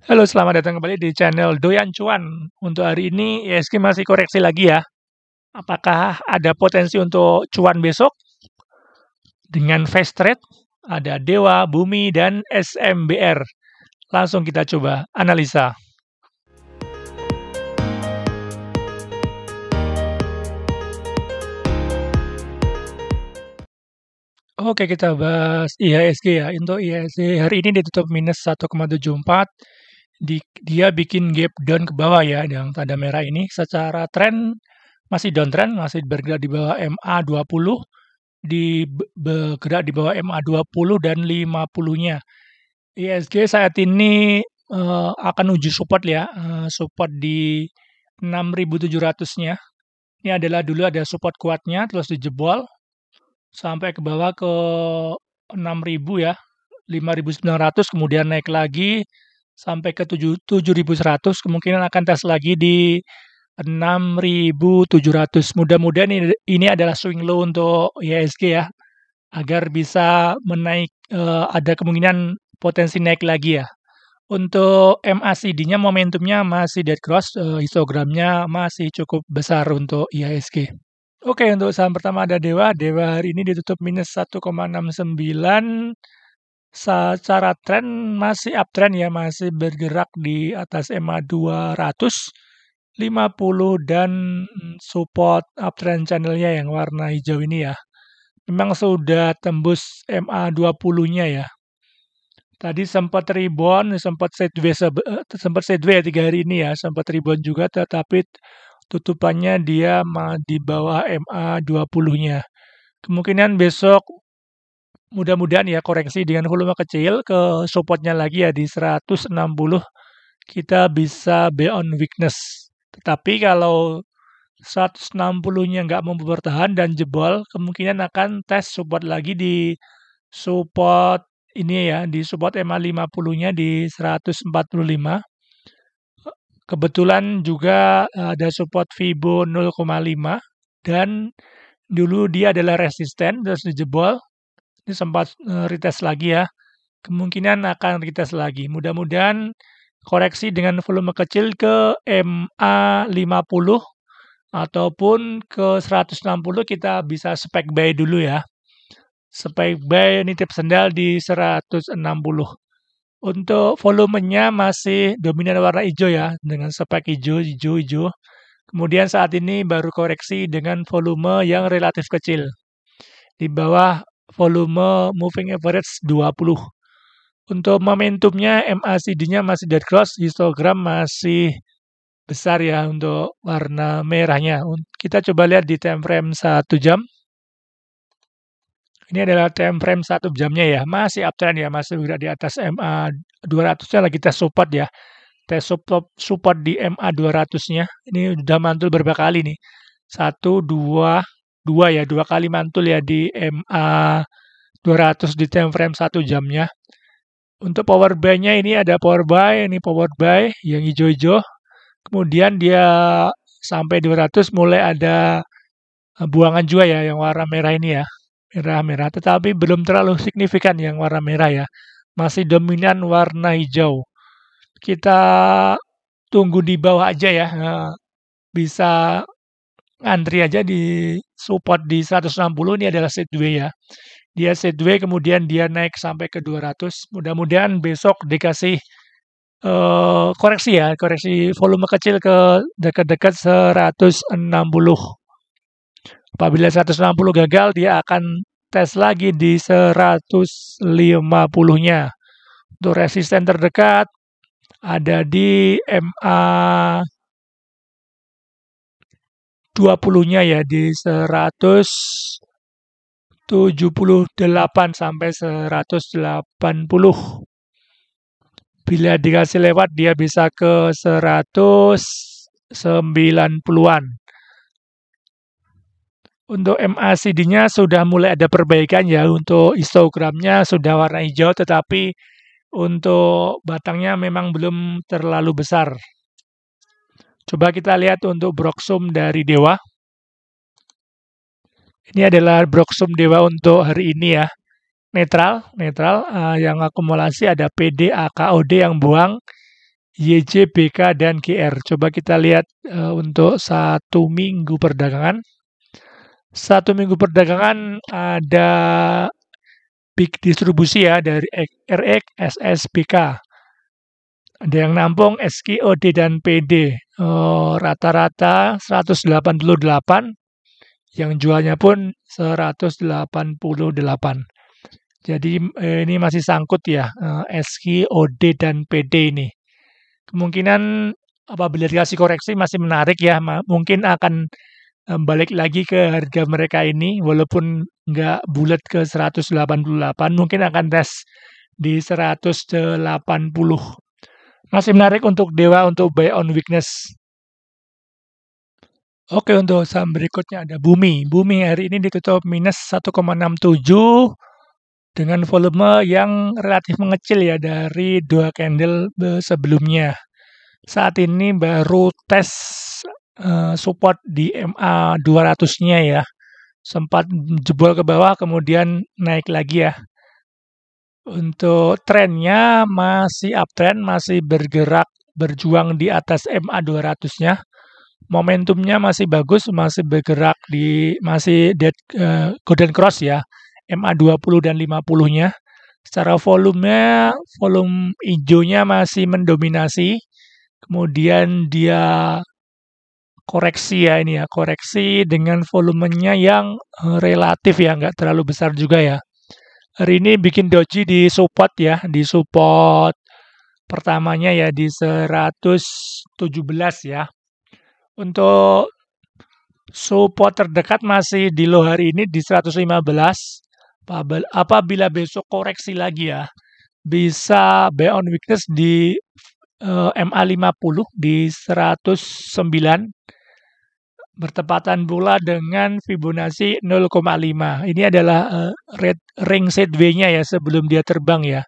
Halo, selamat datang kembali di channel Doyan Cuan. Untuk hari ini ISG masih koreksi lagi ya. Apakah ada potensi untuk cuan besok? Dengan fast trade, ada Dewa, Bumi, dan SMBR. Langsung kita coba analisa. Oke, kita bahas IHSG ya. Untuk IHSG hari ini ditutup minus 1,74. Dia bikin gap down ke bawah ya, yang tanda merah ini. Secara tren masih downtrend, masih bergerak di bawah MA20, bergerak di bawah MA20 dan 50-nya. ISG saat ini akan uji support ya, support di 6.700-nya. Ini adalah dulu ada support kuatnya, terus dijebol sampai ke bawah ke 6.000 ya, 5.900, kemudian naik lagi sampai ke 7.100, kemungkinan akan tes lagi di 6.700. Mudah-mudahan ini adalah swing low untuk IHSG ya, agar bisa ada kemungkinan potensi naik lagi ya. Untuk MACD-nya momentumnya masih dead cross, histogramnya masih cukup besar untuk IHSG. Oke, untuk saham pertama ada Dewa. Dewa hari ini ditutup minus 1,69. Secara tren masih uptrend ya, masih bergerak di atas MA200, 50 dan support uptrend channelnya yang warna hijau ini ya. Memang sudah tembus MA20-nya ya. Tadi sempat rebound, sempat sideways ya 3 hari ini ya, sempat rebound juga, tetapi tutupannya dia di bawah MA20-nya. Kemungkinan besok mudah-mudahan ya koreksi dengan volume kecil ke supportnya lagi ya di 160, kita bisa beyond weakness. Tetapi kalau 160-nya nggak mampu bertahan dan jebol, kemungkinan akan tes support lagi di support ini ya, di support MA50-nya di 145. Kebetulan juga ada support Fibo 0,5 dan dulu dia adalah resisten terus dijebol. Ini sempat retest lagi ya. Kemungkinan akan retest lagi. Mudah-mudahan koreksi dengan volume kecil ke MA50 ataupun ke 160 kita bisa spek buy dulu ya. Spek buy nitip sendal di 160. Untuk volumenya masih dominan warna hijau ya, dengan spek hijau. Kemudian saat ini baru koreksi dengan volume yang relatif kecil. Di bawah volume moving average 20. Untuk momentumnya MACD-nya masih dead cross, histogram masih besar ya untuk warna merahnya. Kita coba lihat di time frame 1 jam. Ini adalah time frame 1 jamnya ya, masih uptrend ya, masih berada di atas MA200-nya lagi tes support ya. Tes support di MA200-nya. Ini udah mantul berapa kali nih? 1, 2 ya, 2 kali mantul ya di MA200 di time frame 1 jamnya. Untuk power buy-nya ini ada power buy yang hijau-hijau. Kemudian dia sampai 200 mulai ada buangan juga ya yang warna merah ini ya. Merah-merah, tetapi belum terlalu signifikan yang warna merah ya. Masih dominan warna hijau. Kita tunggu di bawah aja ya. Bisa antri aja di support di 160, ini adalah sideway ya. Dia sideway kemudian dia naik sampai ke 200. Mudah-mudahan besok dikasih koreksi ya, koreksi volume kecil ke dekat-dekat 160. Apabila 160 gagal, dia akan tes lagi di 150-nya. Untuk resisten terdekat ada di MA 20-nya ya, di 178 sampai 180. Bila dikasih lewat, dia bisa ke 190-an. Untuk MACD-nya sudah mulai ada perbaikan ya, untuk histogramnya sudah warna hijau, tetapi untuk batangnya memang belum terlalu besar. Coba kita lihat untuk Broksum dari Dewa. Ini adalah Broksum Dewa untuk hari ini ya. Netral, yang akumulasi ada PD, AKOD yang buang. YJ, BK, dan GR. Coba kita lihat untuk 1 minggu perdagangan. 1 minggu perdagangan ada big distribusi ya dari RX, SS, BK. Ada yang nampung SQ, OD, dan PD. Rata-rata 188, yang jualnya pun 188. Jadi ini masih sangkut ya, SQ, OD, dan PD ini. Kemungkinan apabila dikasih koreksi masih menarik ya, mungkin akan balik lagi ke harga mereka ini, walaupun nggak bulat ke 188, mungkin akan tes di 180. Masih menarik untuk Dewa untuk buy on weakness. Oke, untuk saham berikutnya ada Bumi. Bumi hari ini ditutup minus 1,67 dengan volume yang relatif mengecil ya dari 2 candle sebelumnya. Saat ini baru tes support di MA 200-nya ya. Sempat jebol ke bawah kemudian naik lagi ya. Untuk trennya masih uptrend, masih bergerak berjuang di atas MA 200-nya. Momentumnya masih bagus, masih bergerak di masih golden cross ya. MA 20 dan 50-nya. Secara volume hijaunya masih mendominasi. Kemudian dia koreksi ya ini ya, koreksi dengan volumenya yang relatif ya, nggak terlalu besar juga ya. Hari ini bikin doji di support ya, di support pertamanya ya di 117 ya. Untuk support terdekat masih di low hari ini di 115. Apabila besok koreksi lagi ya, bisa buy on weakness di MA 50 di 109. Bertepatan pula dengan Fibonacci 0,5. Ini adalah ring sideway-nya ya sebelum dia terbang ya.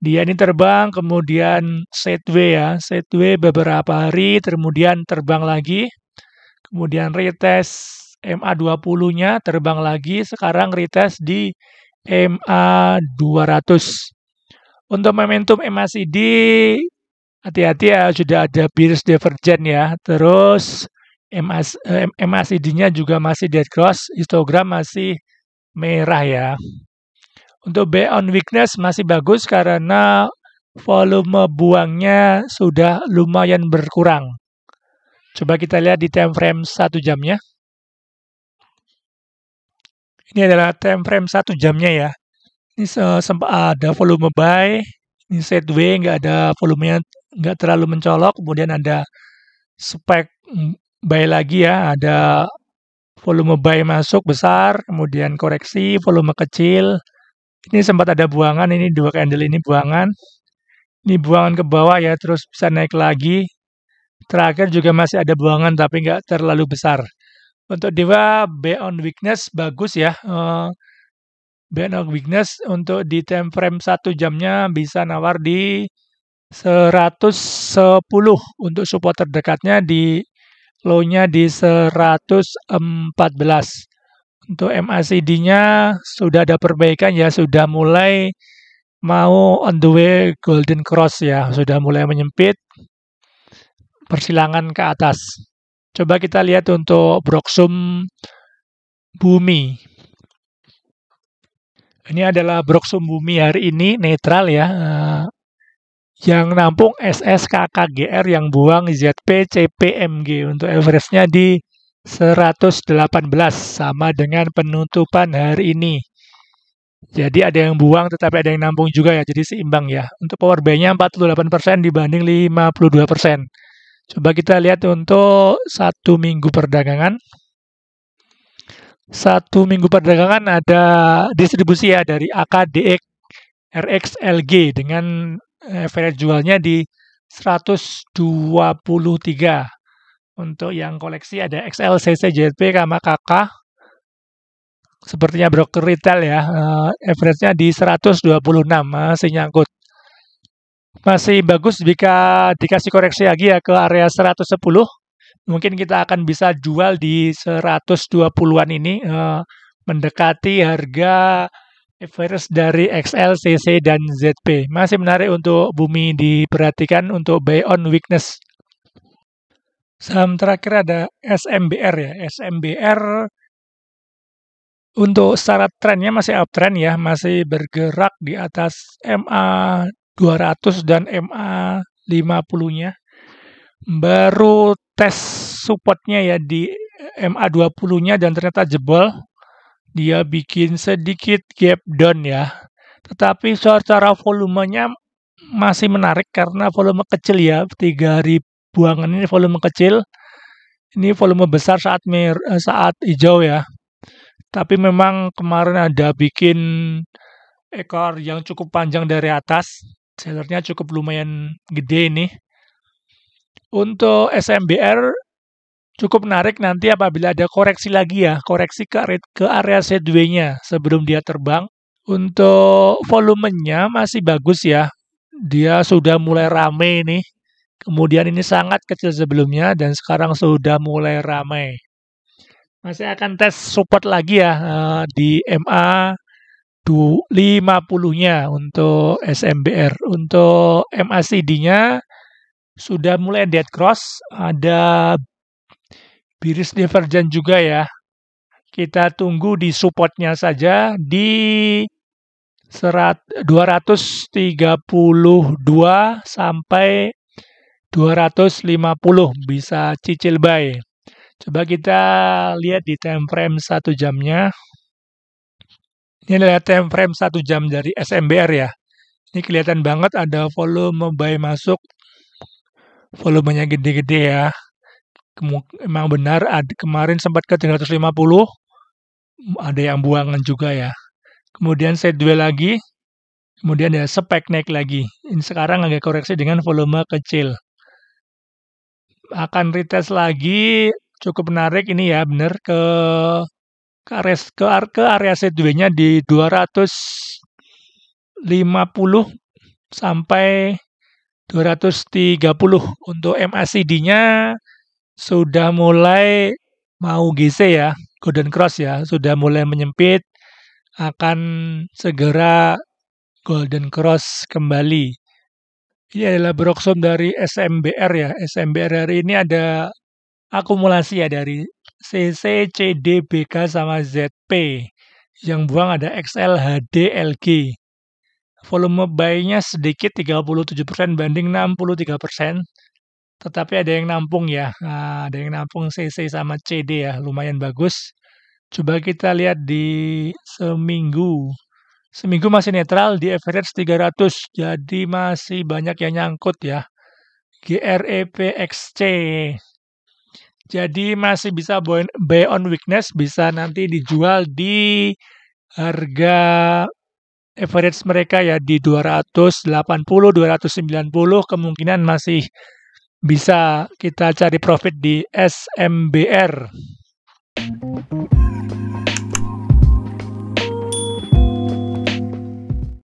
Dia ini terbang kemudian sideway ya, sideway beberapa hari kemudian terbang lagi. Kemudian retest MA 20-nya terbang lagi, sekarang retest di MA 200. Untuk momentum MACD hati-hati ya, sudah ada bearish divergence ya. Terus MACD-nya juga masih dead cross, histogram masih merah ya. Untuk buy on weakness masih bagus karena volume buangnya sudah lumayan berkurang. Coba kita lihat di time frame 1 jamnya. Ini adalah time frame 1 jamnya ya. Ini sempat ada volume buy, ini sideway, nggak ada volumenya, nggak terlalu mencolok. Kemudian ada spike buy lagi ya, ada volume buy masuk besar, kemudian koreksi, volume kecil. Ini sempat ada buangan, ini 2 candle ini buangan. Ini buangan ke bawah ya, terus bisa naik lagi. Terakhir juga masih ada buangan tapi nggak terlalu besar. Untuk Dewa buy on weakness bagus ya. Buy on weakness untuk di time frame 1 jamnya bisa nawar di 110 untuk support terdekatnya, di low-nya di 114. Untuk MACD-nya sudah ada perbaikan ya, sudah mulai mau on the way golden cross ya, sudah mulai menyempit persilangan ke atas. Coba kita lihat untuk Broksum Bumi. Ini adalah Broksum Bumi hari ini netral ya. Yang nampung SS, KKGR, yang buang ZP, CPMG. Untuk average-nya di 118 sama dengan penutupan hari ini. Jadi ada yang buang tetapi ada yang nampung juga ya, jadi seimbang ya. Untuk power buy-nya 48% dibanding 52%. Coba kita lihat untuk 1 minggu perdagangan. 1 minggu perdagangan ada distribusi ya dari AKDX, RX, LG dengan average jualnya di 123. Untuk yang koleksi ada XL, CC, JP, sama KK. Sepertinya broker retail ya, average-nya di 126, masih nyangkut. Masih bagus jika dikasih koreksi lagi ya ke area 110. Mungkin kita akan bisa jual di 120-an ini, mendekati harga average dari XL, CC, dan ZP. Masih menarik untuk Bumi diperhatikan untuk buy on weakness. Saham terakhir ada SMBR ya. SMBR untuk secara trennya masih uptrend ya, masih bergerak di atas MA 200 dan MA 50-nya. Baru tes supportnya ya di MA 20-nya dan ternyata jebol. Dia bikin sedikit gap down ya. Tetapi secara volumenya masih menarik karena volume kecil ya. 3 hari buangan ini volume kecil. Ini volume besar saat hijau ya. Tapi memang kemarin ada bikin ekor yang cukup panjang dari atas. Sellernya cukup lumayan gede ini. Untuk SMBR cukup menarik nanti apabila ada koreksi lagi ya, koreksi ke area sideways-nya sebelum dia terbang. Untuk volumenya masih bagus ya, dia sudah mulai rame ini. Kemudian ini sangat kecil sebelumnya dan sekarang sudah mulai ramai. Masih akan tes support lagi ya di MA 50-nya untuk SMBR. Untuk MACD-nya sudah mulai dead cross, ada bearish divergent juga ya. Kita tunggu di supportnya saja di 232 sampai 250 bisa cicil buy. Coba kita lihat di time frame 1 jamnya. Ini adalah time frame 1 jam dari SMBR ya. Ini kelihatan banget ada volume buy masuk. Volumenya gede-gede ya. Emang benar kemarin sempat ke 350, ada yang buangan juga ya. Kemudian sideways lagi, kemudian ada spike naik lagi. Ini sekarang agak koreksi dengan volume kecil. Akan retest lagi, cukup menarik ini ya, benar ke area sideways-nya di 250 sampai 230. Untuk MACD-nya sudah mulai mau GC ya, golden cross ya, sudah mulai menyempit, akan segera golden cross kembali. Ini adalah broksum dari SMBR ya. SMBR hari ini ada akumulasi ya dari CC, CD, BK, sama ZP. Yang buang ada XL, HD, LG. Volume buy-nya sedikit 37% banding 63%. Tetapi ada yang nampung ya. Nah, ada yang nampung CC sama CD ya. Lumayan bagus. Coba kita lihat di seminggu. Seminggu masih netral di average 300. Jadi masih banyak yang nyangkut ya. GREPXC. Jadi masih bisa buy on weakness. Bisa nanti dijual di harga average mereka ya di 280, 290. Kemungkinan masih bisa kita cari profit di SMBR.